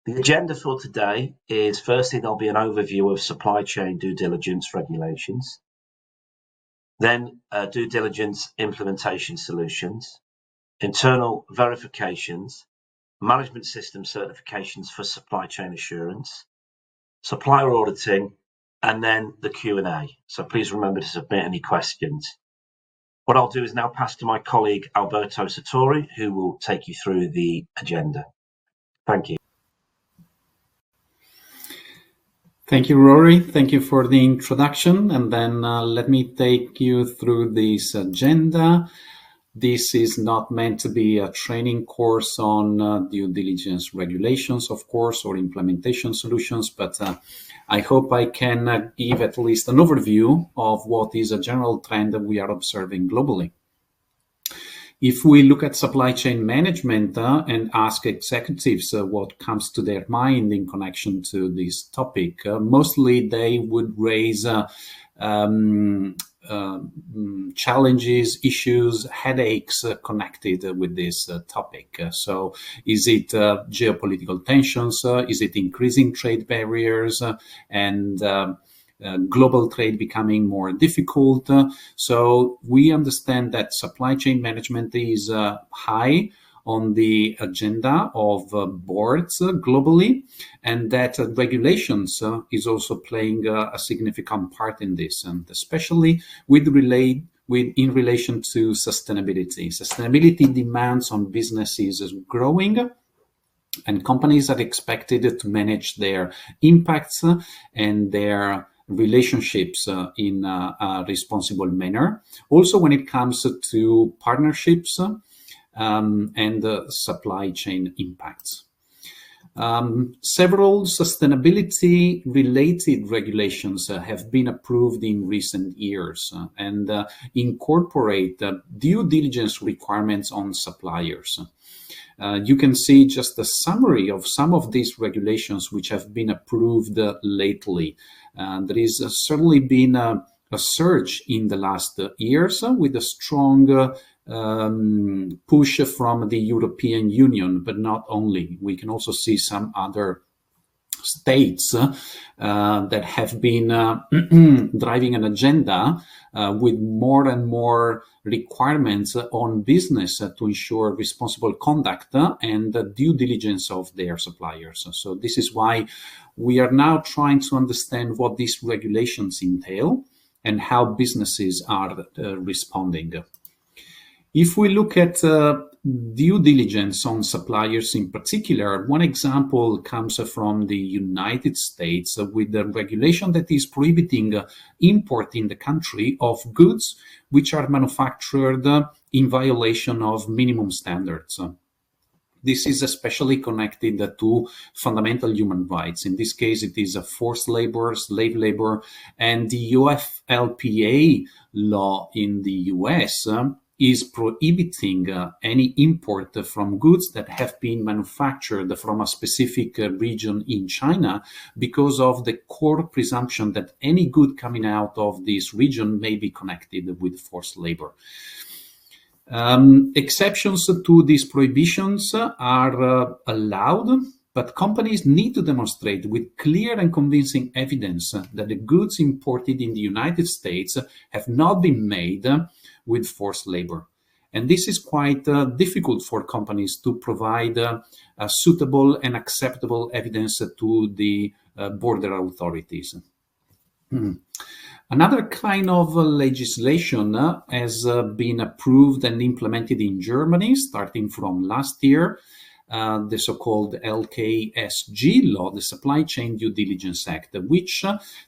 The agenda for today is, firstly, there'll be an overview of supply chain due diligence regulations, then due diligence implementation solutions, internal verifications, management system certifications for supply chain assurance, supplier auditing, and then the Q&A. So please remember to submit any questions. What I'll do is now pass to my colleague Alberto Sartori, who will take you through the agenda. Thank you. Thank you, Rory. Thank you for the introduction. And then let me take you through this agenda. This is not meant to be a training course on due diligence regulations, of course, or implementation solutions, but I hope I can give at least an overview of what is a general trend that we are observing globally. If we look at supply chain management and ask executives what comes to their mind in connection to this topic, mostly they would raise challenges, issues, headaches connected with this topic. So is it geopolitical tensions? Is it increasing trade barriers and global trade becoming more difficult? So we understand that supply chain management is high on the agenda of boards globally, and that regulations is also playing a significant part in this, and especially in relation to sustainability. Sustainability demands on businesses is growing, and companies are expected to manage their impacts and their relationships in a responsible manner. Also, when it comes to partnerships and supply chain impacts. Several sustainability-related regulations have been approved in recent years and incorporate due diligence requirements on suppliers. You can see just a summary of some of these regulations which have been approved lately. There is certainly been a surge in the last years with a strong push from the European Union, but not only. We can also see some other states that have been driving an agenda with more and more requirements on business to ensure responsible conduct and due diligence of their suppliers. So this is why we are now trying to understand what these regulations entail and how businesses are responding. If we look at due diligence on suppliers in particular, one example comes from the United States with the regulation that is prohibiting import in the country of goods which are manufactured in violation of minimum standards. This is especially connected to fundamental human rights. In this case, it is forced labor, slave labor, and the UFLPA law in the US is prohibiting any import from goods that have been manufactured from a specific region in China because of the core presumption that any good coming out of this region may be connected with forced labor. Exceptions to these prohibitions are allowed, but companies need to demonstrate with clear and convincing evidence that the goods imported in the United States have not been made with forced labor. And this is quite difficult for companies to provide suitable and acceptable evidence to the border authorities. Another kind of legislation has been approved and implemented in Germany starting from last year, the so-called LKSG law, the Supply Chain Due Diligence Act, which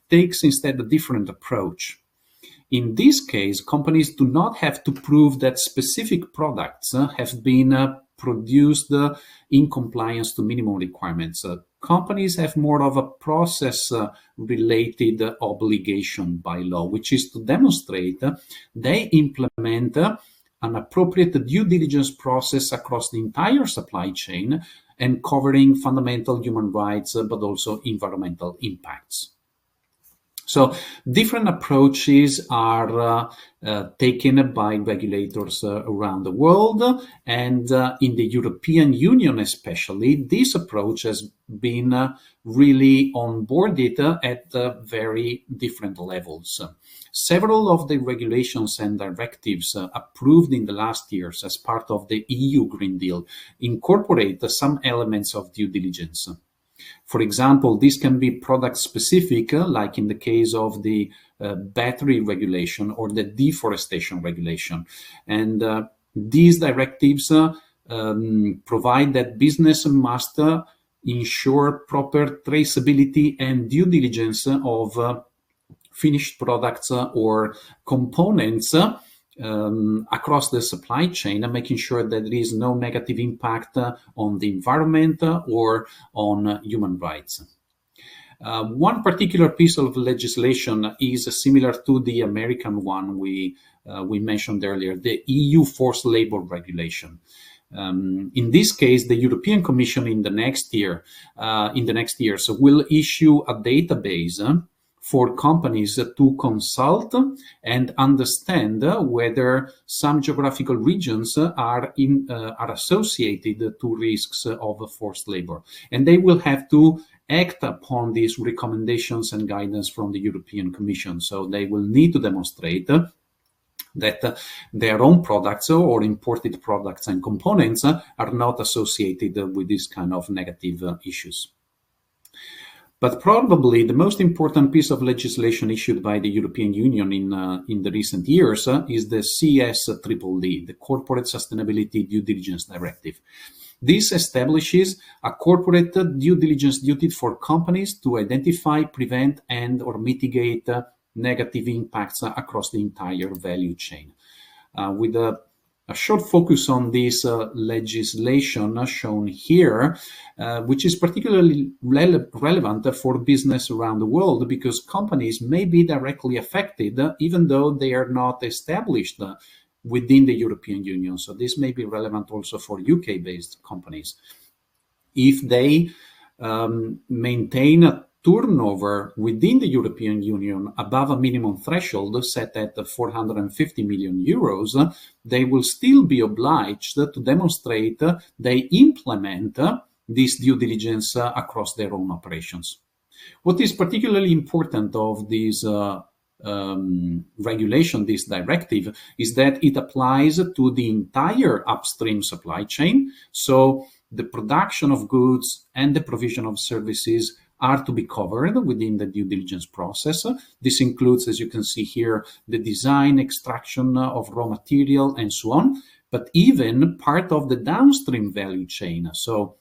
takes instead a different approach. In this case, companies do not have to prove that specific products have been produced in compliance to minimum requirements. Companies have more of a process-related obligation by law, which is to demonstrate they implement an appropriate due diligence process across the entire supply chain and covering fundamental human rights, but also environmental impacts. So different approaches are taken by regulators around the world, and in the European Union especially, this approach has been really onboarded at very different levels. Several of the regulations and directives approved in the last years as part of the EU Green Deal incorporate some elements of due diligence. For example, this can be product specific, like in the case of the battery regulation or the deforestation regulation. And these directives provide that business must ensure proper traceability and due diligence of finished products or components across the supply chain, making sure that there is no negative impact on the environment or on human rights. One particular piece of legislation is similar to the American one we mentioned earlier, the EU forced labor regulation. In this case, the European Commission in the next years will issue a database for companies to consult and understand whether some geographical regions are associated to risks of forced labor. And they will have to act upon these recommendations and guidance from the European Commission. So they will need to demonstrate that their own products or imported products and components are not associated with this kind of negative issues. But probably the most important piece of legislation issued by the European Union in the recent years is the CSDDD, the Corporate Sustainability Due Diligence Directive. This establishes a corporate due diligence duty for companies to identify, prevent, and or mitigate negative impacts across the entire value chain. With a short focus on this legislation shown here, which is particularly relevant for business around the world because companies may be directly affected even though they are not established within the European Union. So this may be relevant also for UK-based companies. If they maintain a turnover within the European Union above a minimum threshold set at 450 million euros, they will still be obliged to demonstrate they implement this due diligence across their own operations. What is particularly important of this regulation, this directive, is that it applies to the entire upstream supply chain. So the production of goods and the provision of services are to be covered within the due diligence process. This includes, as you can see here, the design, extraction of raw material, and so on, but even part of the downstream value chain. So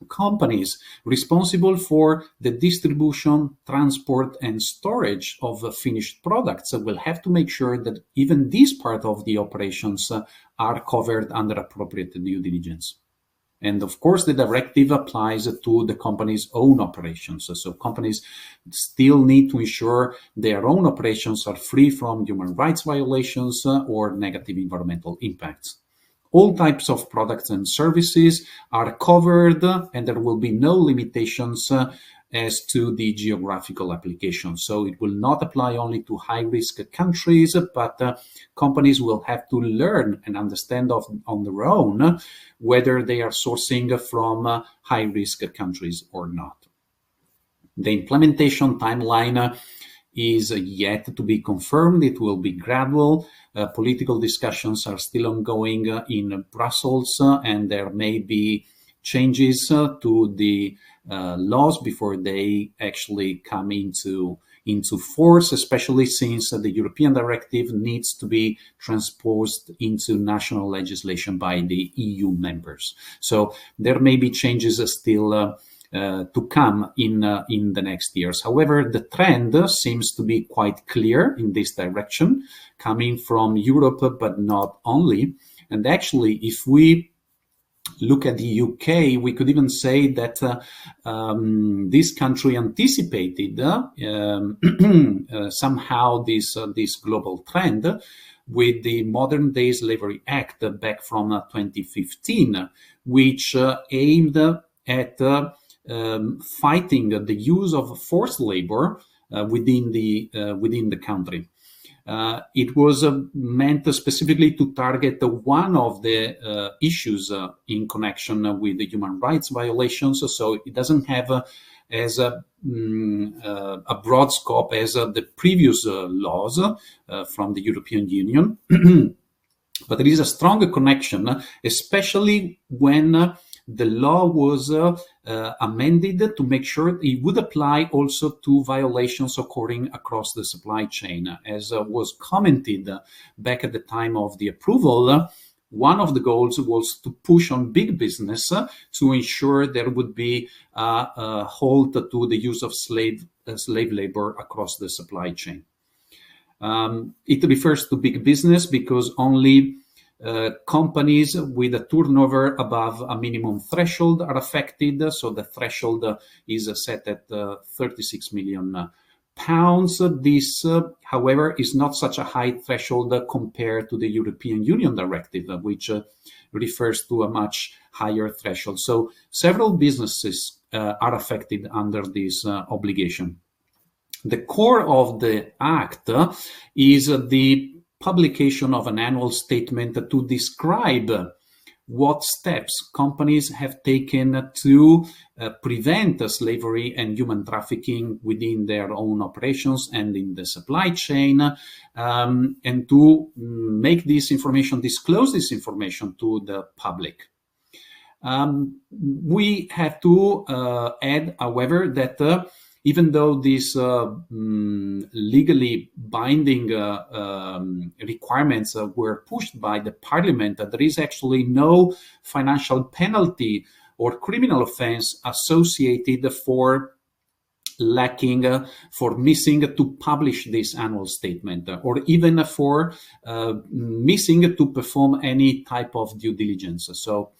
companies responsible for the distribution, transport, and storage of finished products will have to make sure that even this part of the operations are covered under appropriate due diligence. And of course, the directive applies to the company's own operations. So companies still need to ensure their own operations are free from human rights violations or negative environmental impacts. All types of products and services are covered, and there will be no limitations as to the geographical application. So it will not apply only to high-risk countries, but companies will have to learn and understand on their own whether they are sourcing from high-risk countries or not. The implementation timeline is yet to be confirmed. It will be gradual. Political discussions are still ongoing in Brussels, and there may be changes to the laws before they actually come into force, especially since the European directive needs to be transposed into national legislation by the EU members. So there may be changes still to come in the next years. However, the trend seems to be quite clear in this direction, coming from Europe, but not only. And actually, if we look at the UK, we could even say that this country anticipated somehow this global trend with the Modern Day Slavery Act back from 2015, which aimed at fighting the use of forced labor within the country. It was meant specifically to target one of the issues in connection with the human rights violations. So it doesn't have as a broad scope as the previous laws from the European Union. But there is a strong connection, especially when the law was amended to make sure it would apply also to violations occurring across the supply chain. As was commented back at the time of the approval, one of the goals was to push on big business to ensure there would be a halt to the use of slave labor across the supply chain. It refers to big business because only companies with a turnover above a minimum threshold are affected. So the threshold is set at 36 million pounds. This, however, is not such a high threshold compared to the European Union directive, which refers to a much higher threshold. So several businesses are affected under this obligation. The core of the Act is the publication of an annual statement to describe what steps companies have taken to prevent slavery and human trafficking within their own operations and in the supply chain, and to make this information, disclose this information to the public. We have to add, however, that even though these legally binding requirements were pushed by the parliament, there is actually no financial penalty or criminal offense associated for missing to publish this annual statement, or even for missing to perform any type of due diligence. So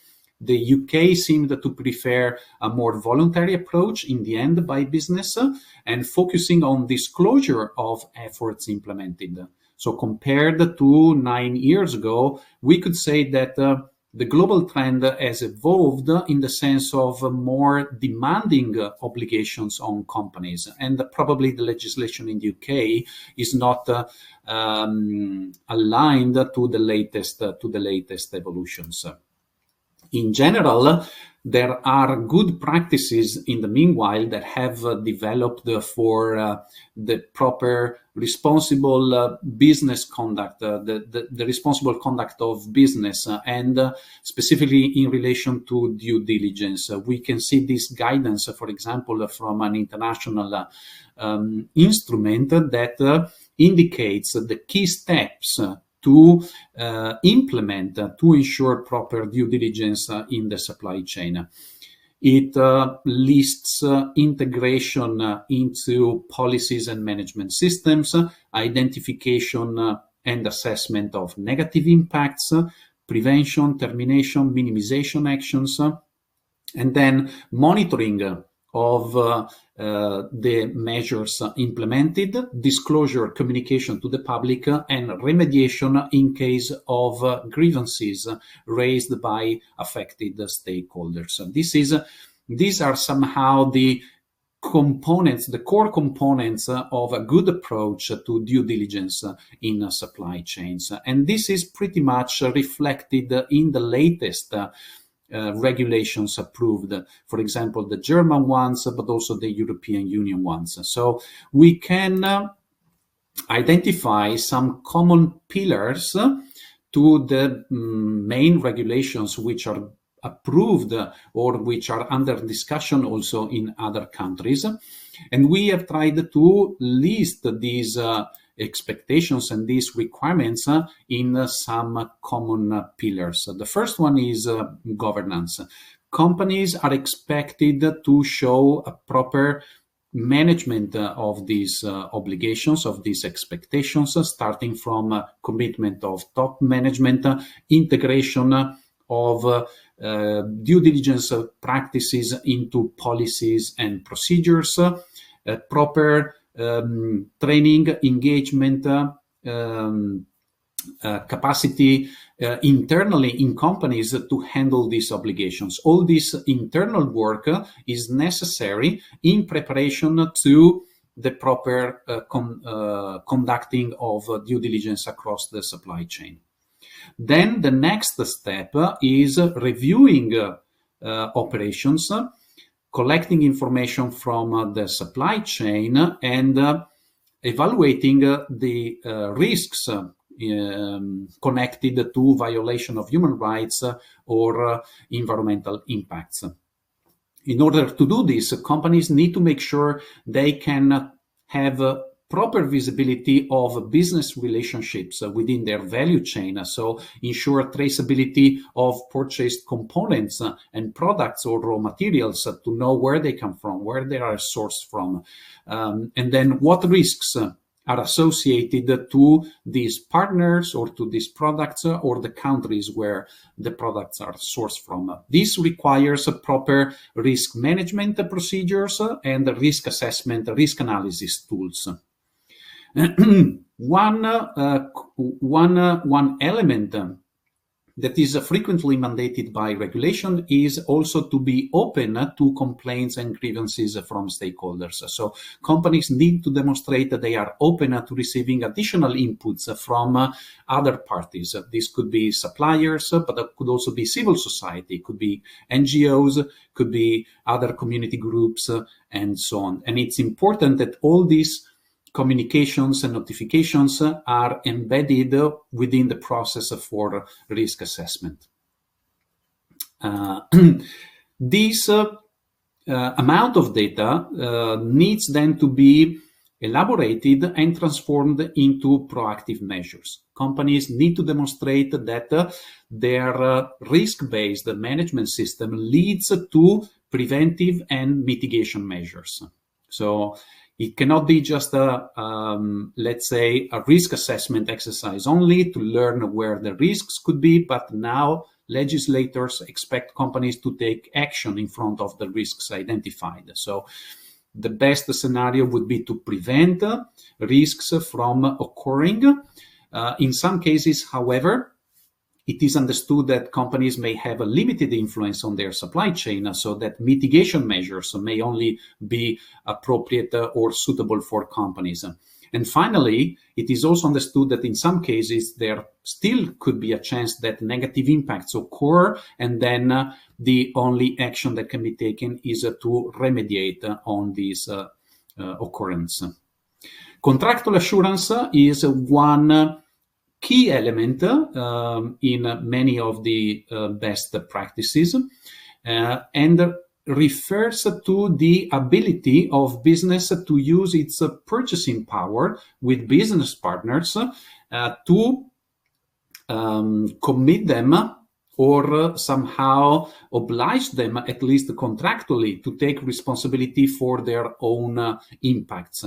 the UK seemed to prefer a more voluntary approach in the end by business and focusing on disclosure of efforts implemented. So compared to 9 years ago, we could say that the global trend has evolved in the sense of more demanding obligations on companies, and probably the legislation in the UK is not aligned to the latest evolutions. In general, there are good practices in the meanwhile that have developed for the proper responsible business conduct, the responsible conduct of business, and specifically in relation to due diligence. We can see this guidance, for example, from an international instrument that indicates the key steps to implement, to ensure proper due diligence in the supply chain. It lists integration into policies and management systems, identification and assessment of negative impacts, prevention, termination, minimization actions, and then monitoring of the measures implemented, disclosure, communication to the public, and remediation in case of grievances raised by affected stakeholders. These are somehow the components, the core components of a good approach to due diligence in supply chains. And this is pretty much reflected in the latest regulations approved, for example, the German ones, but also the European Union ones. So we can identify some common pillars to the main regulations which are approved or which are under discussion also in other countries. And we have tried to list these expectations and these requirements in some common pillars. The first one is governance. Companies are expected to show a proper management of these obligations, of these expectations, starting from commitment of top management, integration of due diligence practices into policies and procedures, proper training, engagement, capacity internally in companies to handle these obligations. All this internal work is necessary in preparation to the proper conducting of due diligence across the supply chain. Then the next step is reviewing operations, collecting information from the supply chain, and evaluating the risks connected to violation of human rights or environmental impacts. In order to do this, companies need to make sure they can have proper visibility of business relationships within their value chain, so ensure traceability of purchased components and products or raw materials to know where they come from, where they are sourced from, and then what risks are associated to these partners or to these products or the countries where the products are sourced from. This requires proper risk management procedures and risk assessment, risk analysis tools. One element that is frequently mandated by regulation is also to be open to complaints and grievances from stakeholders. So companies need to demonstrate that they are open to receiving additional inputs from other parties. This could be suppliers, but it could also be civil society, could be NGOs, could be other community groups, and so on. And it's important that all these communications and notifications are embedded within the process for risk assessment. This amount of data needs then to be elaborated and transformed into proactive measures. Companies need to demonstrate that their risk-based management system leads to preventive and mitigation measures. So it cannot be just let's say, a risk assessment exercise only to learn where the risks could be, but now legislators expect companies to take action in front of the risks identified. So the best scenario would be to prevent risks from occurring. In some cases, however, it is understood that companies may have a limited influence on their supply chain, so that mitigation measures may only be appropriate or suitable for companies. And finally, it is also understood that in some cases, there still could be a chance that negative impacts occur, and then the only action that can be taken is to remediate on this occurrence. Contractual assurance is one key element in many of the best practices and refers to the ability of business to use its purchasing power with business partners to commit them or somehow oblige them, at least contractually, to take responsibility for their own impacts.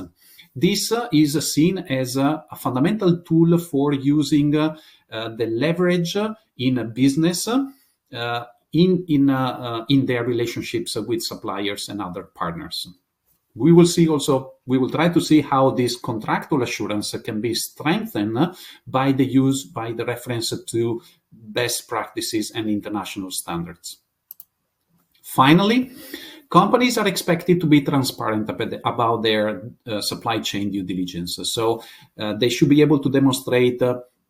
This is seen as a fundamental tool for using the leverage in a business in their relationships with suppliers and other partners. We will try to see how this contractual assurance can be strengthened by the reference to best practices and international standards. Finally, companies are expected to be transparent about their supply chain due diligence. So they should be able to demonstrate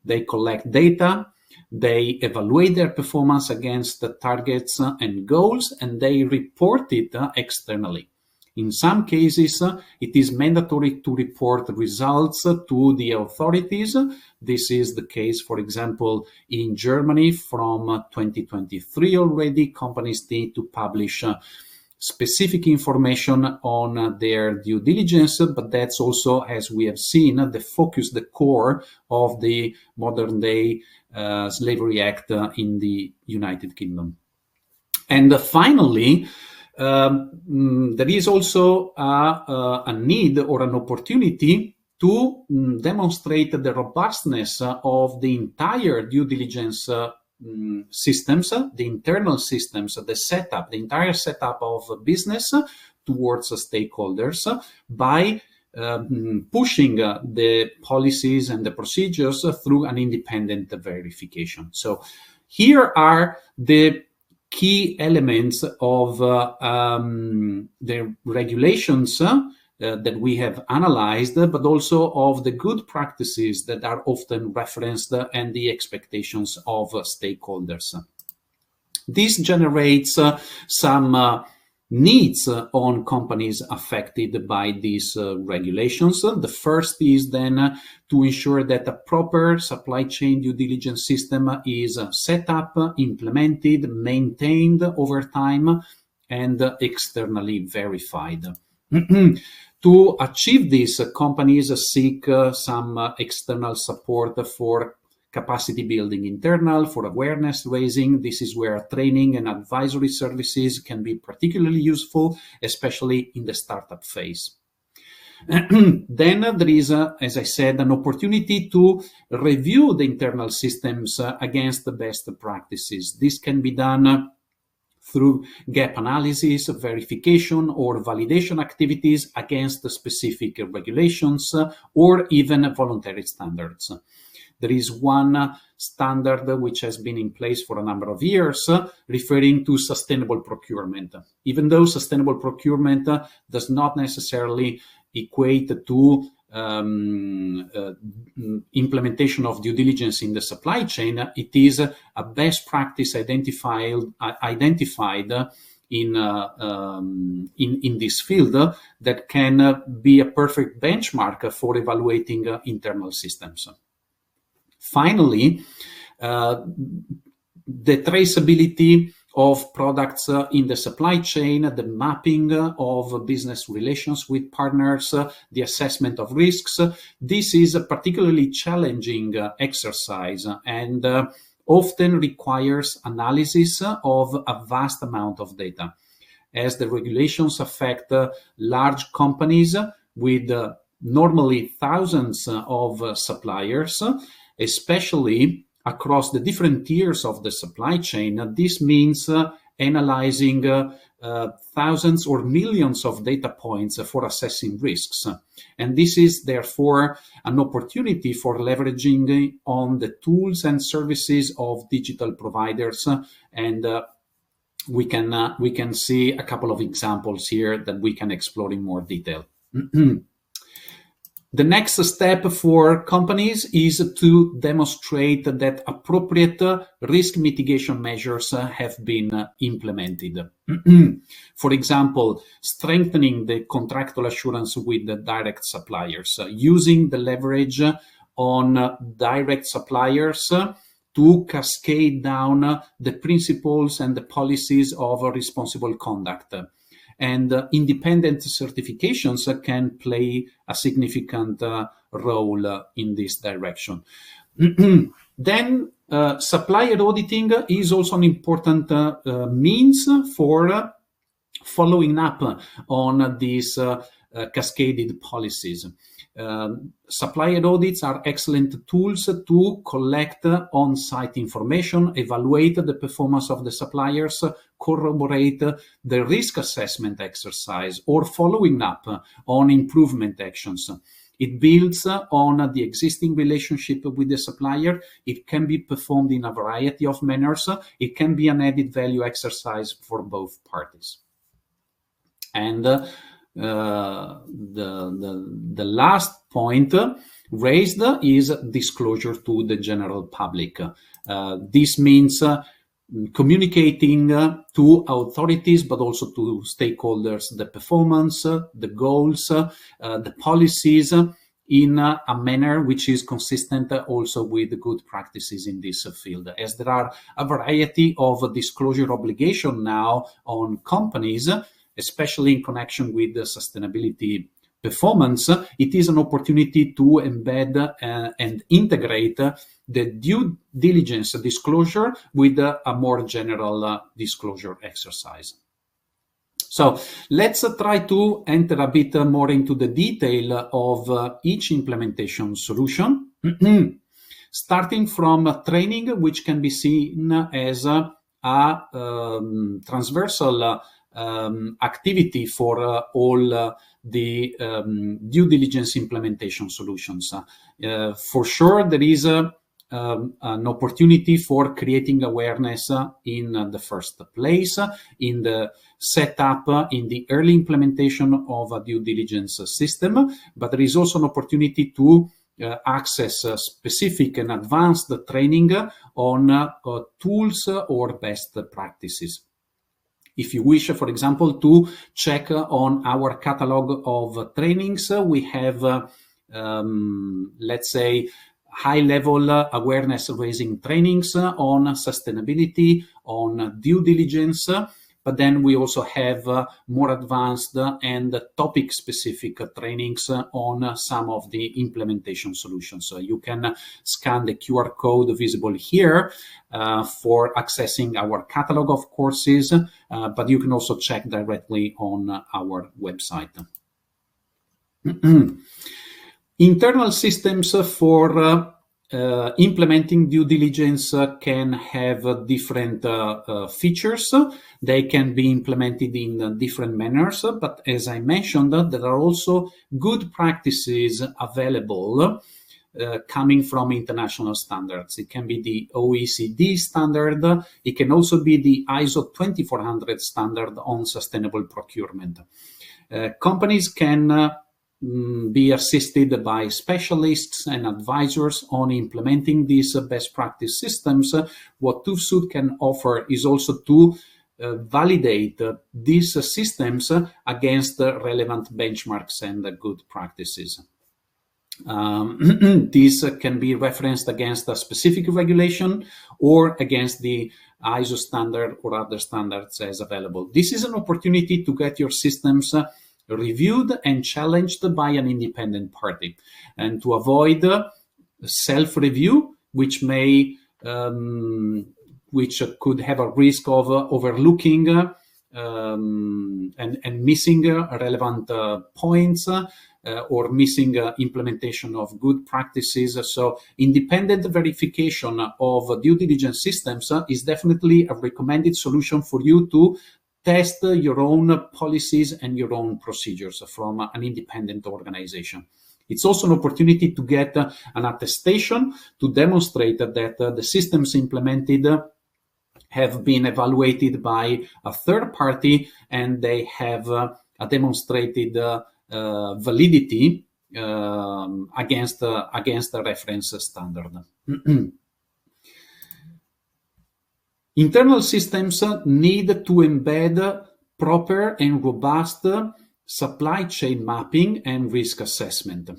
they collect data, they evaluate their performance against the targets and goals, and they report it externally. In some cases, it is mandatory to report results to the authorities. This is the case, for example, in Germany from 2023 already. Companies need to publish specific information on their due diligence, but that's also, as we have seen, the focus, the core of the modern day Slavery Act in the United Kingdom. And finally, there is also a need or an opportunity to demonstrate the robustness of the entire due diligence systems, the internal systems, the entire setup of business towards stakeholders by pushing the policies and the procedures through an independent verification. So here are the key elements of the regulations that we have analyzed, but also of the good practices that are often referenced and the expectations of stakeholders. This generates some needs on companies affected by these regulations. The first is then to ensure that a proper supply chain due diligence system is set up, implemented, maintained over time, and externally verified. To achieve this, companies seek some external support for capacity building internal, for awareness raising. This is where training and advisory services can be particularly useful, especially in the startup phase. Then there is, as I said, an opportunity to review the internal systems against the best practices. This can be done through gap analysis, verification, or validation activities against the specific regulations or even voluntary standards. There is one standard which has been in place for a number of years, referring to sustainable procurement. Even though sustainable procurement does not necessarily equate to implementation of due diligence in the supply chain, it is a best practice identified in this field that can be a perfect benchmark for evaluating internal systems. Finally, the traceability of products in the supply chain, the mapping of business relations with partners, the assessment of risks. This is a particularly challenging exercise and often requires analysis of a vast amount of data, as the regulations affect large companies with normally thousands of suppliers, especially across the different tiers of the supply chain. This means analyzing thousands or millions of data points for assessing risks. And this is therefore an opportunity for leveraging on the tools and services of digital providers. And we can see a couple of examples here that we can explore in more detail. The next step for companies is to demonstrate that appropriate risk mitigation measures have been implemented. For example, strengthening the contractual assurance with the direct suppliers, using the leverage on direct suppliers to cascade down the principles and the policies of responsible conduct. And independent certifications can play a significant role in this direction. Then supplier auditing is also an important means for following up on these cascaded policies. Supplier audits are excellent tools to collect on-site information, evaluate the performance of the suppliers, corroborate the risk assessment exercise, or following up on improvement actions. It builds on the existing relationship with the supplier. It can be performed in a variety of manners. It can be an added value exercise for both parties. And the last point raised is disclosure to the general public. This means communicating to authorities, but also to stakeholders, the performance, the goals, the policies in a manner which is consistent also with good practices in this field. As there are a variety of disclosure obligations now on companies, especially in connection with the sustainability performance, it is an opportunity to embed and integrate the due diligence disclosure with a more general disclosure exercise. So let's try to enter a bit more into the detail of each implementation solution, starting from training, which can be seen as a transversal activity for all the due diligence implementation solutions. For sure, there is an opportunity for creating awareness in the first place, in the setup, in the early implementation of a due diligence system, but there is also an opportunity to access specific and advanced training on tools or best practices. If you wish, for example, to check on our catalog of trainings, we have, let's say, high-level awareness-raising trainings on sustainability, on due diligence, but then we also have more advanced and topic-specific trainings on some of the implementation solutions. So you can scan the QR code visible here for accessing our catalog of courses, but you can also check directly on our website. Internal systems for implementing due diligence can have different features. They can be implemented in different manners, but as I mentioned, there are also good practices available coming from international standards. It can be the OECD standard. It can also be the ISO 2400 standard on sustainable procurement. Companies can be assisted by specialists and advisors on implementing these best practice systems. What TÜV can offer is also to validate these systems against relevant benchmarks and good practices. These can be referenced against a specific regulation or against the ISO standard or other standards as available. This is an opportunity to get your systems reviewed and challenged by an independent party, and to avoid self-review, which may which could have a risk of overlooking and missing relevant points or missing implementation of good practices. So independent verification of due diligence systems is definitely a recommended solution for you to test your own policies and your own procedures from an independent organization. It's also an opportunity to get an attestation to demonstrate that the systems implemented have been evaluated by a third party and they have a demonstrated validity against the reference standard. Internal systems need to embed proper and robust supply chain mapping and risk assessment.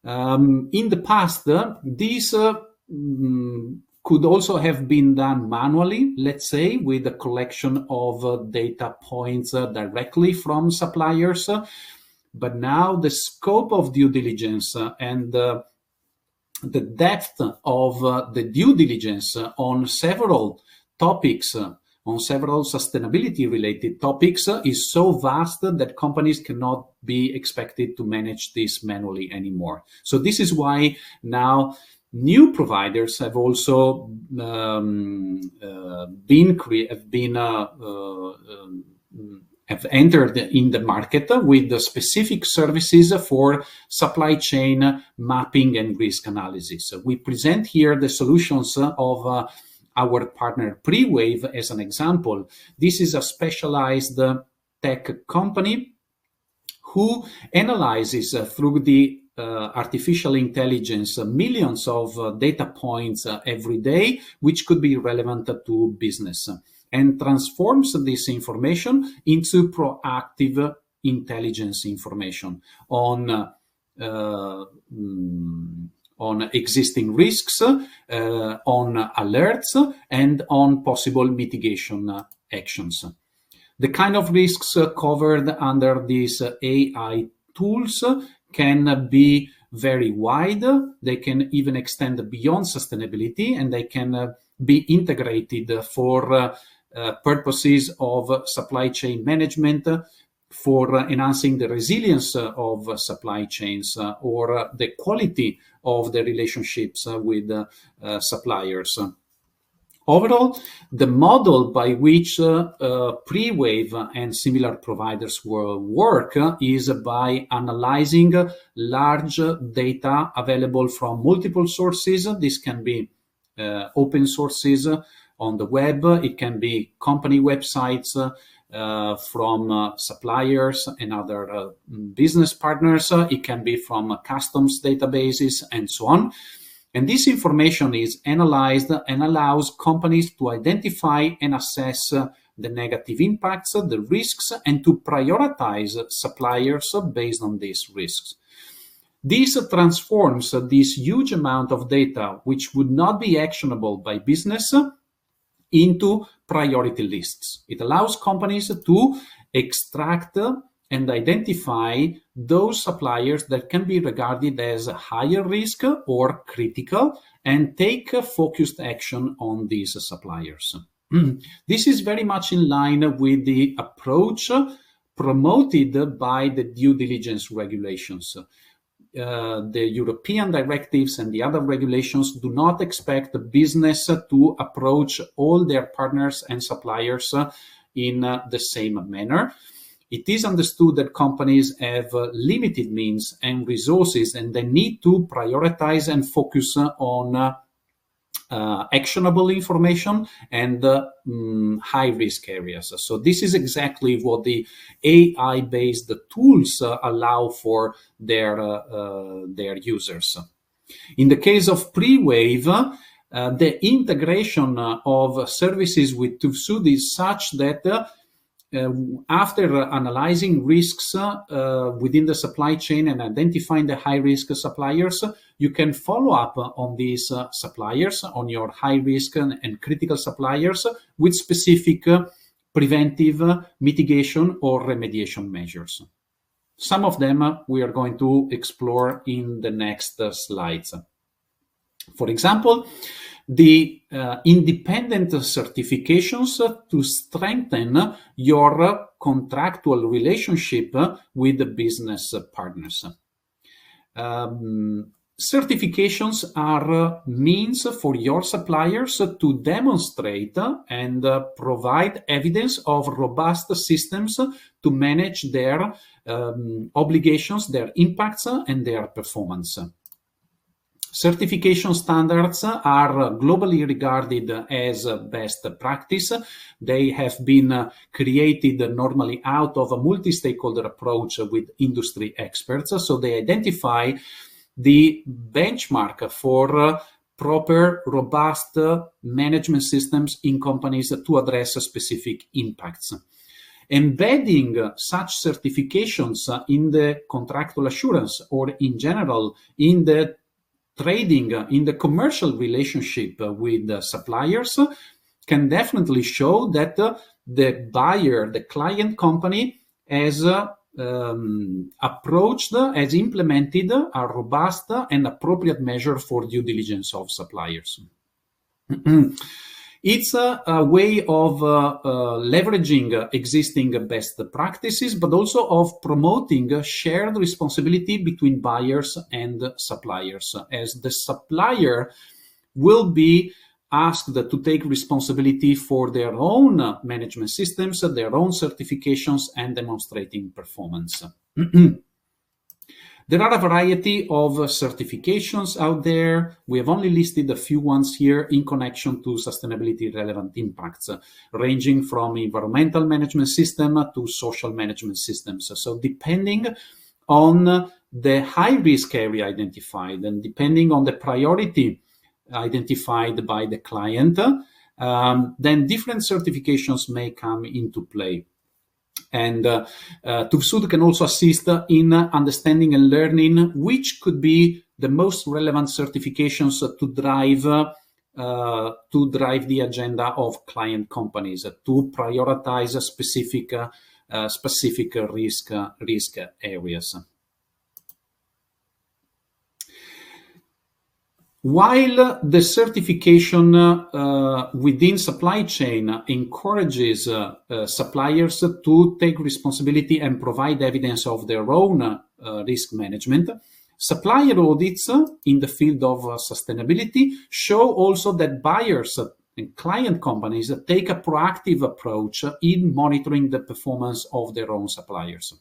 In the past, these could also have been done manually, let's say, with the collection of data points directly from suppliers. But now the scope of due diligence and the depth of the due diligence on several topics, on several sustainability-related topics, is so vast that companies cannot be expected to manage this manually anymore. So this is why now new providers have also have entered in the market with the specific services for supply chain mapping and risk analysis. We present here the solutions of our partner Prewave as an example. This is a specialized tech company who analyzes through the artificial intelligence millions of data points every day, which could be relevant to business, and transforms this information into proactive intelligence information on existing risks, on alerts, and on possible mitigation actions. The kind of risks covered under these AI tools can be very wide. They can even extend beyond sustainability, and they can be integrated for purposes of supply chain management, for enhancing the resilience of supply chains or the quality of the relationships with suppliers. Overall, the model by which Prewave and similar providers will work is by analyzing large data available from multiple sources. This can be open sources on the web. It can be company websites from suppliers and other business partners. It can be from customs databases and so on. And this information is analyzed and allows companies to identify and assess the negative impacts, the risks, and to prioritize suppliers based on these risks. This transforms this huge amount of data, which would not be actionable by business, into priority lists. It allows companies to extract and identify those suppliers that can be regarded as higher risk or critical and take focused action on these suppliers. This is very much in line with the approach promoted by the due diligence regulations. The European directives and the other regulations do not expect the business to approach all their partners and suppliers in the same manner. It is understood that companies have limited means and resources, and they need to prioritize and focus on actionable information and high-risk areas. So this is exactly what the AI-based tools allow for their users. In the case of Prewave, the integration of services with TÜV SÜD is such that after analyzing risks within the supply chain and identifying the high-risk suppliers, you can follow up on these suppliers, on your high-risk and critical suppliers, with specific preventive mitigation or remediation measures. Some of them we are going to explore in the next slides. For example, the independent certifications to strengthen your contractual relationship with the business partners. Certifications are means for your suppliers to demonstrate and provide evidence of robust systems to manage their obligations, their impacts, and their performance. Certification standards are globally regarded as best practice. They have been created normally out of a multi-stakeholder approach with industry experts. So they identify the benchmark for proper, robust management systems in companies to address specific impacts. Embedding such certifications in the contractual assurance or in general in the trading, in the commercial relationship with suppliers can definitely show that the buyer, the client company, has approached, has implemented a robust and appropriate measure for due diligence of suppliers. It's a way of leveraging existing best practices, but also of promoting shared responsibility between buyers and suppliers, as the supplier will be asked to take responsibility for their own management systems, their own certifications, and demonstrating performance. There are a variety of certifications out there. We have only listed a few ones here in connection to sustainability relevant impacts, ranging from environmental management system to social management systems. So depending on the high risk area identified and depending on the priority identified by the client, then different certifications may come into play. And TÜV SÜD can also assist in understanding and learning which could be the most relevant certifications to drive the agenda of client companies, to prioritize specific risk areas. While the certification within supply chain encourages suppliers to take responsibility and provide evidence of their own risk management, supplier audits in the field of sustainability show also that buyers and client companies take a proactive approach in monitoring the performance of their own suppliers.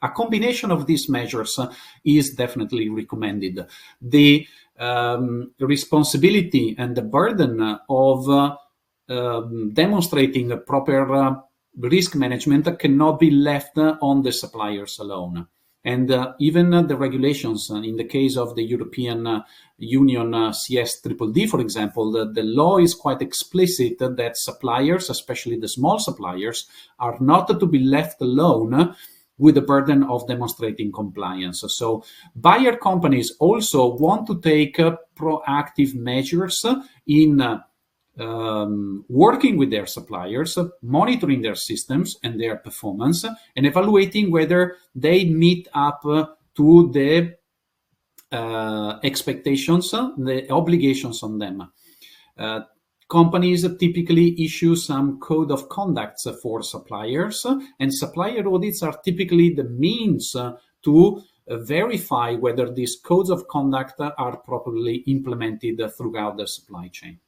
A combination of these measures is definitely recommended. The responsibility and the burden of demonstrating a proper risk management cannot be left on the suppliers alone. And even the regulations, in the case of the European Union CSDDD, for example, the law is quite explicit that suppliers, especially the small suppliers, are not to be left alone with the burden of demonstrating compliance. So buyer companies also want to take proactive measures in working with their suppliers, monitoring their systems and their performance, and evaluating whether they meet up to the expectations, the obligations on them. Companies typically issue some code of conduct for suppliers, and supplier audits are typically the means to verify whether these codes of conduct are properly implemented throughout the supply chain.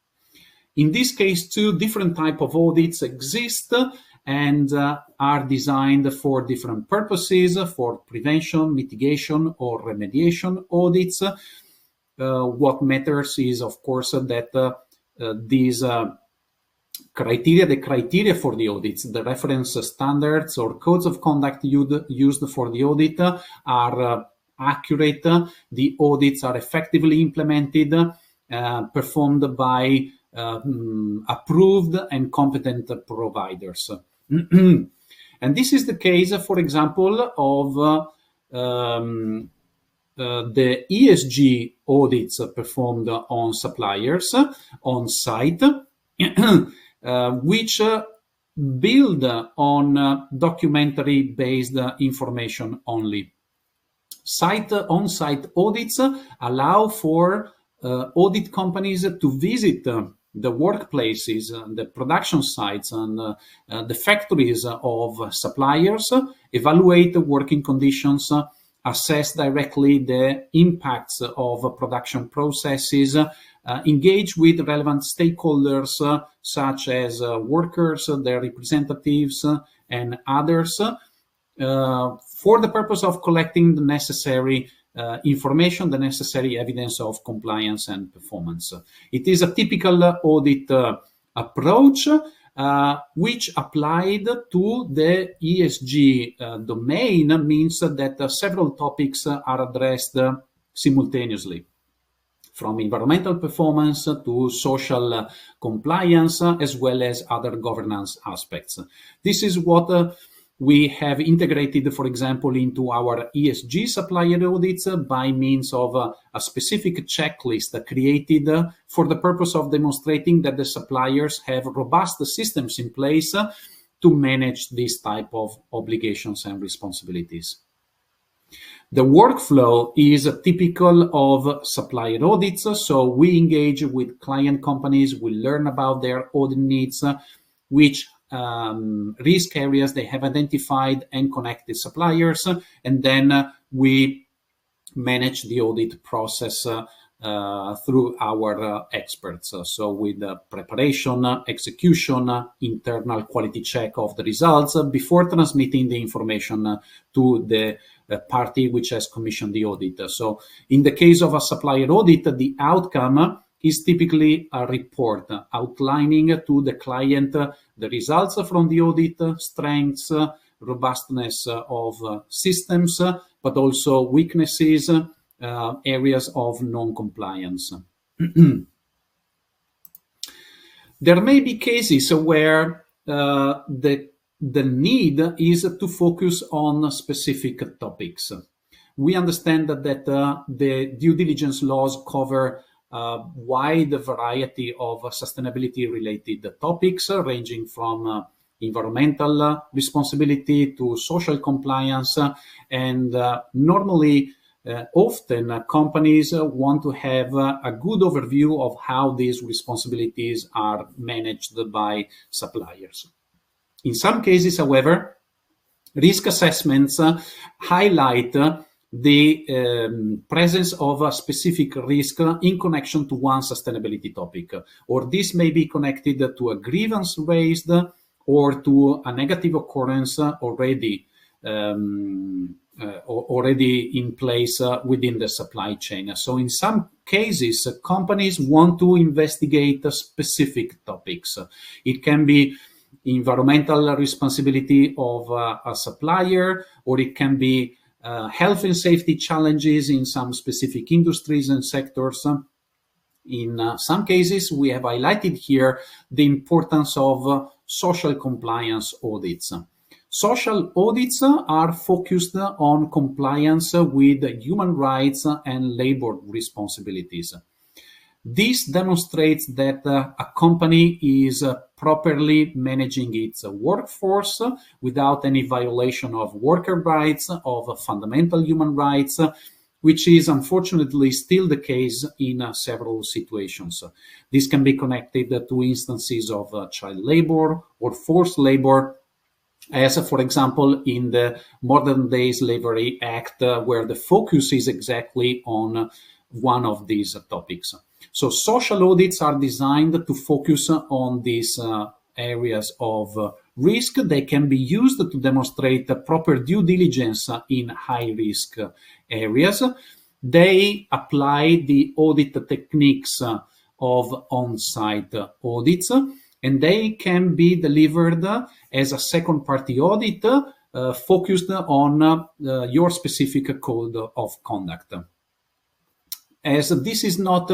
In this case, two different types of audits exist and are designed for different purposes, for prevention, mitigation, or remediation audits. What matters is, of course, that these criteria, the criteria for the audits, the reference standards or codes of conduct used for the audit are accurate. The audits are effectively implemented, performed by approved and competent providers. And this is the case, for example, of the ESG audits performed on suppliers on site, which build on documentary-based information only. On-site audits allow for audit companies to visit the workplaces, the production sites, and the factories of suppliers, evaluate the working conditions, assess directly the impacts of production processes, engage with relevant stakeholders such as workers, their representatives, and others for the purpose of collecting the necessary information, the necessary evidence of compliance and performance. It is a typical audit approach which applied to the ESG domain means that several topics are addressed simultaneously, from environmental performance to social compliance, as well as other governance aspects. This is what we have integrated, for example, into our ESG supplier audits by means of a specific checklist created for the purpose of demonstrating that the suppliers have robust systems in place to manage this type of obligations and responsibilities. The workflow is typical of supplier audits, so we engage with client companies, we learn about their audit needs, which risk areas they have identified and connected suppliers, and then we manage the audit process through our experts. So with preparation, execution, internal quality check of the results before transmitting the information to the party which has commissioned the audit. So in the case of a supplier audit, the outcome is typically a report outlining to the client the results from the audit, strengths, robustness of systems, but also weaknesses, areas of non-compliance. There may be cases where the need is to focus on specific topics. We understand that the due diligence laws cover a wide variety of sustainability-related topics, ranging from environmental responsibility to social compliance, and normally, often companies want to have a good overview of how these responsibilities are managed by suppliers. In some cases, however, risk assessments highlight the presence of a specific risk in connection to one sustainability topic, or this may be connected to a grievance raised or to a negative occurrence already in place within the supply chain. So in some cases, companies want to investigate specific topics. It can be environmental responsibility of a supplier, or it can be health and safety challenges in some specific industries and sectors. In some cases, we have highlighted here the importance of social compliance audits. Social audits are focused on compliance with human rights and labor responsibilities. This demonstrates that a company is properly managing its workforce without any violation of worker rights, of fundamental human rights, which is unfortunately still the case in several situations. This can be connected to instances of child labor or forced labor, as, for example, in the Modern Day Slavery Act, where the focus is exactly on one of these topics. So social audits are designed to focus on these areas of risk. They can be used to demonstrate proper due diligence in high-risk areas. They apply the audit techniques of on-site audits, and they can be delivered as a second-party audit focused on your specific code of conduct. As this is not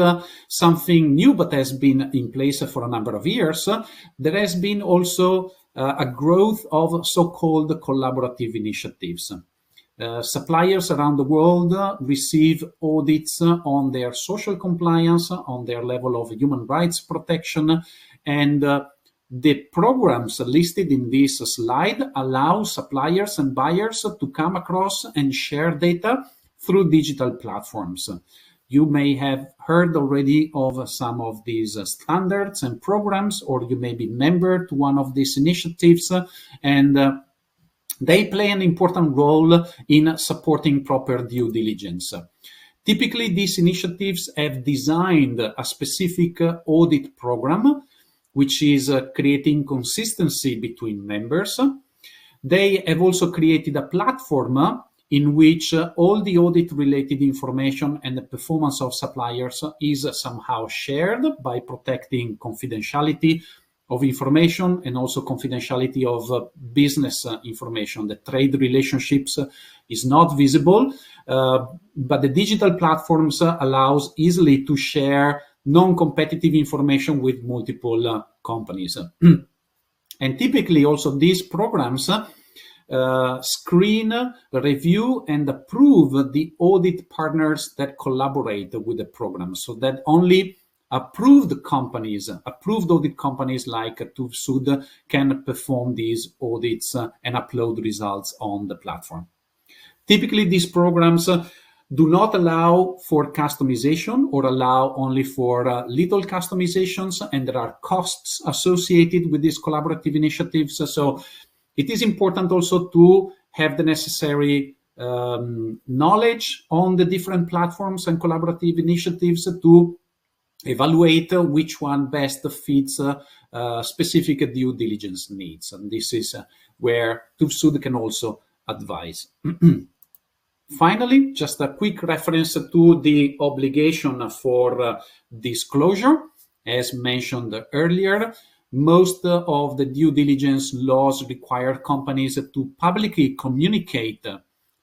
something new, but has been in place for a number of years, there has been also a growth of so-called collaborative initiatives. Suppliers around the world receive audits on their social compliance, on their level of human rights protection, and the programs listed in this slide allow suppliers and buyers to come across and share data through digital platforms. You may have heard already of some of these standards and programs, or you may be member to one of these initiatives, and they play an important role in supporting proper due diligence. Typically, these initiatives have designed a specific audit program, which is creating consistency between members. They have also created a platform in which all the audit-related information and the performance of suppliers is somehow shared by protecting confidentiality of information and also confidentiality of business information. The trade relationships is not visible, but the digital platforms allows easily to share non-competitive information with multiple companies. And typically also these programs screen, review, and approve the audit partners that collaborate with the program, so that only approved audit companies like TÜV SÜD can perform these audits and upload results on the platform. Typically, these programs do not allow for customization or allow only for little customizations, and there are costs associated with these collaborative initiatives. So it is important also to have the necessary knowledge on the different platforms and collaborative initiatives to evaluate which one best fits specific due diligence needs. And this is where TÜV SÜD can also advise. Finally, just a quick reference to the obligation for disclosure. As mentioned earlier, most of the due diligence laws require companies to publicly communicate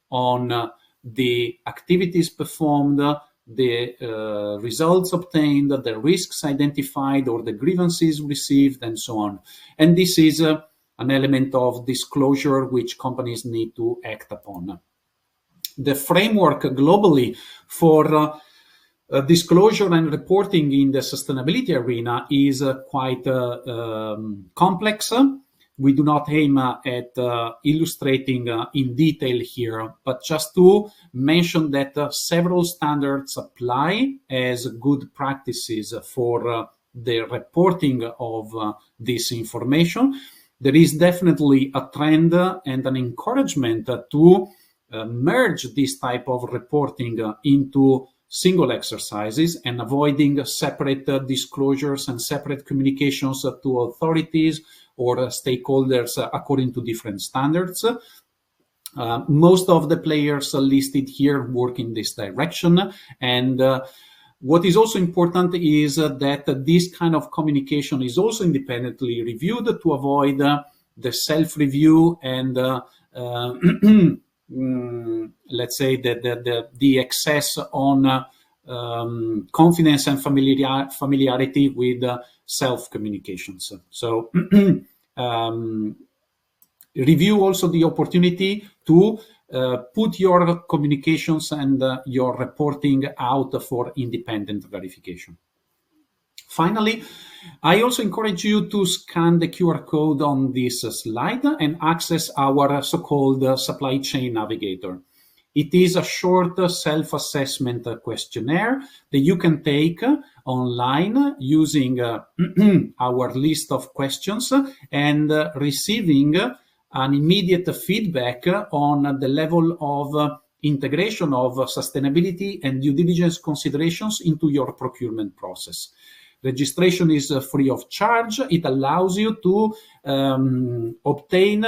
on the activities performed, the results obtained, the risks identified, or the grievances received, and so on. And this is an element of disclosure which companies need to act upon. The framework globally for disclosure and reporting in the sustainability arena is quite complex. We do not aim at illustrating in detail here, but just to mention that several standards apply as good practices for the reporting of this information. There is definitely a trend and an encouragement to merge this type of reporting into single exercises and avoiding separate disclosures and separate communications to authorities or stakeholders according to different standards. Most of the players listed here work in this direction. And what is also important is that this kind of communication is also independently reviewed to avoid the self-review and let's say the excess on confidence and familiarity with self-communications. So review also the opportunity to put your communications and your reporting out for independent verification. Finally, I also encourage you to scan the QR code on this slide and access our so-called supply chain navigator. It is a short self-assessment questionnaire that you can take online using our list of questions and receiving an immediate feedback on the level of integration of sustainability and due diligence considerations into your procurement process. Registration is free of charge. It allows you to obtain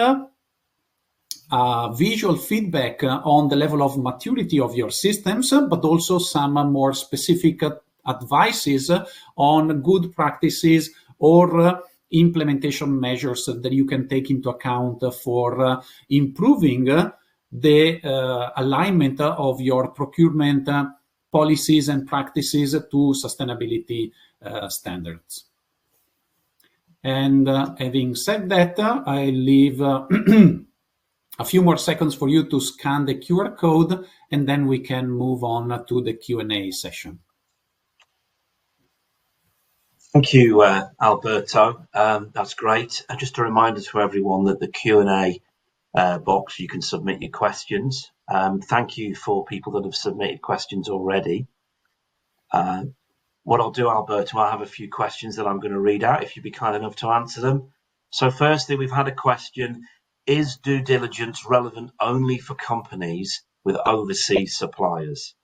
visual feedback on the level of maturity of your systems, but also some more specific advices on good practices or implementation measures that you can take into account for improving the alignment of your procurement policies and practices to sustainability standards. And having said that, I leave a few more seconds for you to scan the QR code, and then we can move on to the Q&A session. Thank you, Alberto. That's great. And just a reminder to everyone that the Q&A box, you can submit your questions. Thank you for people that have submitted questions already. What I'll do, Alberto, I have a few questions that I'm going to read out, if you'd be kind enough to answer them. So firstly, we've had a question: is due diligence relevant only for companies with overseas suppliers?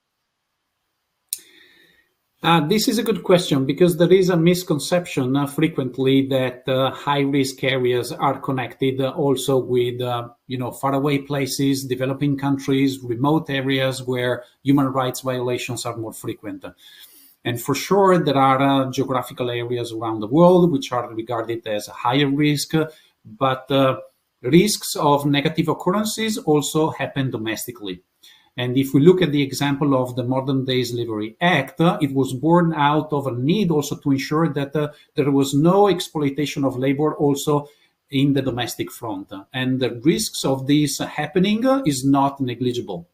This is a good question, because there is a misconception frequently that high-risk areas are connected also with faraway places, developing countries, remote areas where human rights violations are more frequent. And for sure, there are geographical areas around the world which are regarded as a higher risk, but risks of negative occurrences also happen domestically. And if we look at the example of the Modern Day Slavery Act, it was born out of a need also to ensure that there was no exploitation of labor also in the domestic front. And the risks of this happening is not negligible.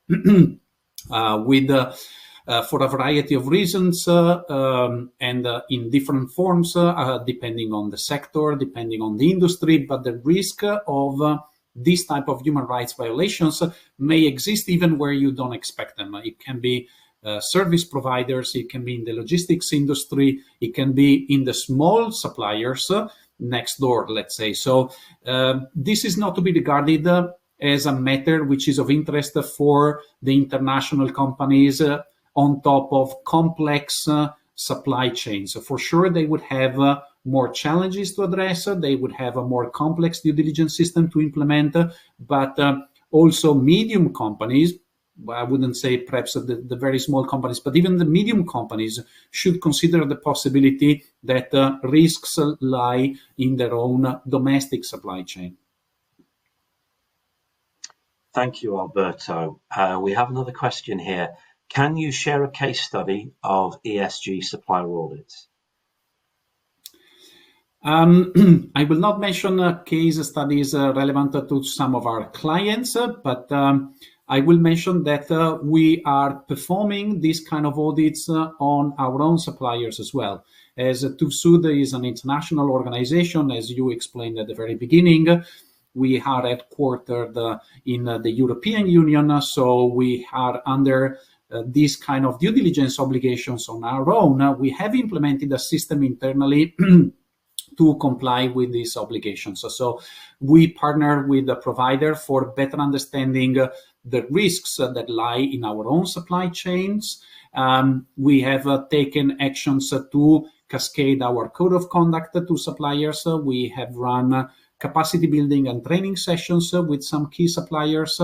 For a variety of reasons and in different forms, depending on the sector, depending on the industry, but the risk of this type of human rights violations may exist even where you don't expect them. It can be service providers, it can be in the logistics industry, it can be in the small suppliers next door, let's say. So this is not to be regarded as a matter which is of interest for the international companies on top of complex supply chains. So for sure, they would have more challenges to address. They would have a more complex due diligence system to implement, but also medium companies, I wouldn't say perhaps the very small companies, but even the medium companies should consider the possibility that risks lie in their own domestic supply chain. Thank you, Alberto. We have another question here. Can you share a case study of ESG supplier audits? I will not mention case studies relevant to some of our clients, but I will mention that we are performing this kind of audits on our own suppliers as well. As TÜV SÜD is an international organization, as you explained at the very beginning, we are headquartered in the European Union, so we are under this kind of due diligence obligations on our own. We have implemented a system internally to comply with these obligations. So we partner with the provider for better understanding the risks that lie in our own supply chains. We have taken actions to cascade our code of conduct to suppliers. We have run capacity building and training sessions with some key suppliers.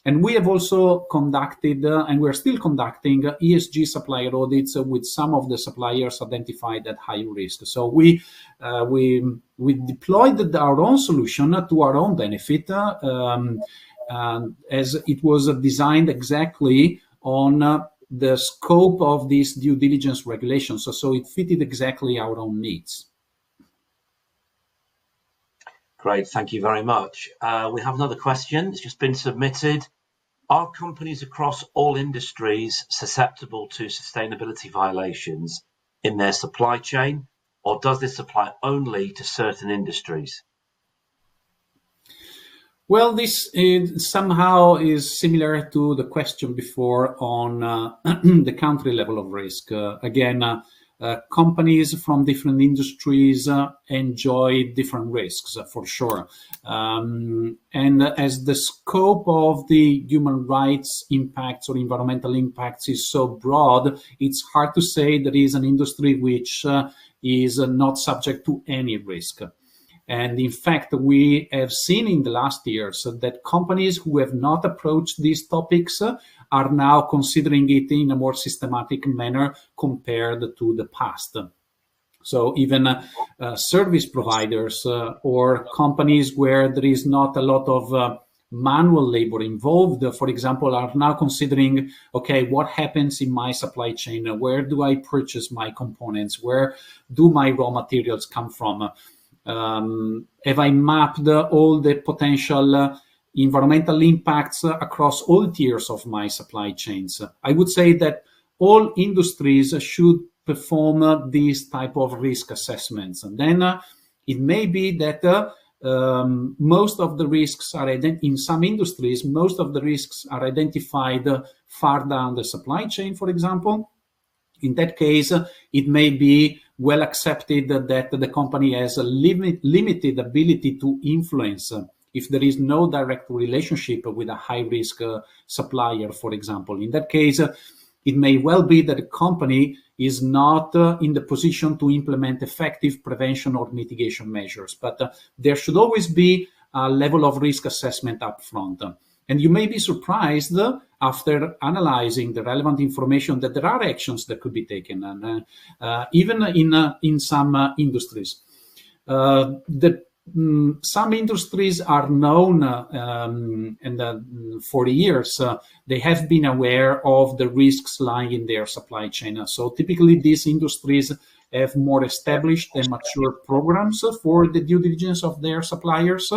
And we have also conducted, and we're still conducting, ESG supplier audits with some of the suppliers identified at high risk. So we deployed our own solution to our own benefit, as it was designed exactly on the scope of these due diligence regulations. So it fitted exactly our own needs. Great, thank you very much. We have another question. It's just been submitted. Are companies across all industries susceptible to sustainability violations in their supply chain, or does this apply only to certain industries? Well, this somehow is similar to the question before on the country level of risk. Companies from different industries enjoy different risks, for sure. And as the scope of the human rights impacts or environmental impacts is so broad, it's hard to say there is an industry which is not subject to any risk. And in fact, we have seen in the last years that companies who have not approached these topics are now considering it in a more systematic manner compared to the past. So even service providers or companies where there is not a lot of manual labor involved, for example, are now considering, okay, what happens in my supply chain? Where do I purchase my components? Where do my raw materials come from? Have I mapped all the potential environmental impacts across all tiers of my supply chains? I would say that all industries should perform these type of risk assessments. And then it may be that most of the risks are in some industries, most of the risks are identified far down the supply chain, for example. In that case, it may be well accepted that the company has a limited ability to influence if there is no direct relationship with a high-risk supplier, for example. In that case, it may well be that the company is not in the position to implement effective prevention or mitigation measures. But there should always be a level of risk assessment up front. And you may be surprised after analyzing the relevant information that there are actions that could be taken, and even in some industries. Some industries are known, and for years they have been aware of the risks lying in their supply chain. So typically, these industries have more established and mature programs for the due diligence of their suppliers.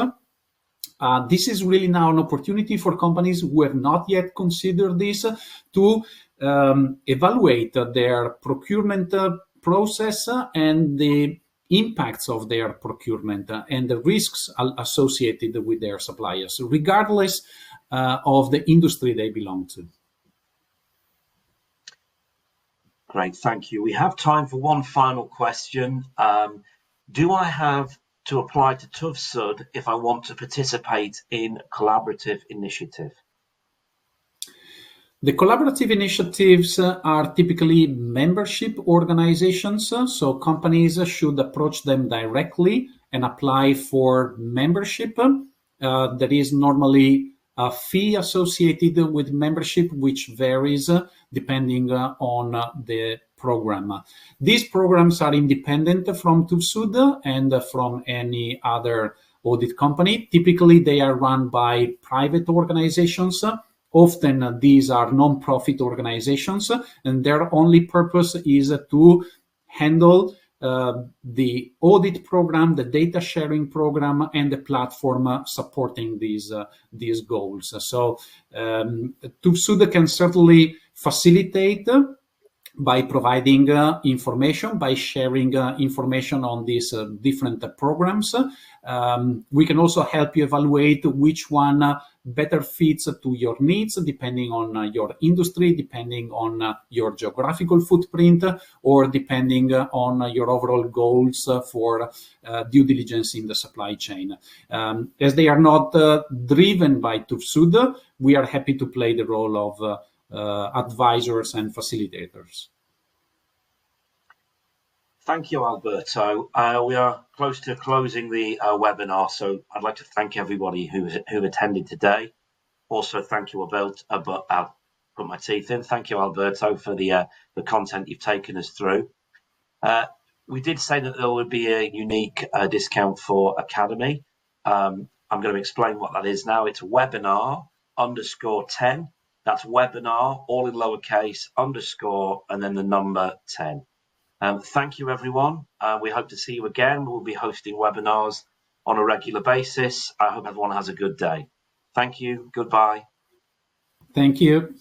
This is really now an opportunity for companies who have not yet considered this to evaluate their procurement process and the impacts of their procurement and the risks associated with their suppliers, regardless of the industry they belong to. Great, thank you. We have time for one final question. Do I have to apply to TÜV-SÜD if I want to participate in a collaborative initiative? The collaborative initiatives are typically membership organizations, so companies should approach them directly and apply for membership. There is normally a fee associated with membership, which varies depending on the program. These programs are independent from TÜV-SÜD and from any other audit company. Typically, they are run by private organizations. Often these are non-profit organizations, and their only purpose is to handle the audit program, the data sharing program, and the platform supporting these goals. So TÜV-SÜD can certainly facilitate by providing information, by sharing information on these different programs. We can also help you evaluate which one better fits to your needs, depending on your industry, depending on your geographical footprint, or depending on your overall goals for due diligence in the supply chain. As they are not driven by TÜV-SÜD, we are happy to play the role of advisors and facilitators. Thank you, Alberto. We are close to closing the webinar, so I'd like to thank everybody who attended today. Also, thank you, Alberto. I'll put my teeth in. Thank you, Alberto, for the content you've taken us through. We did say that there would be a unique discount for Academy. I'm going to explain what that is now. It's webinar _10. That's webinar, all in lowercase, underscore, and then the number 10. Thank you, everyone. We hope to see you again. We'll be hosting webinars on a regular basis. I hope everyone has a good day. Thank you. Goodbye. Thank you.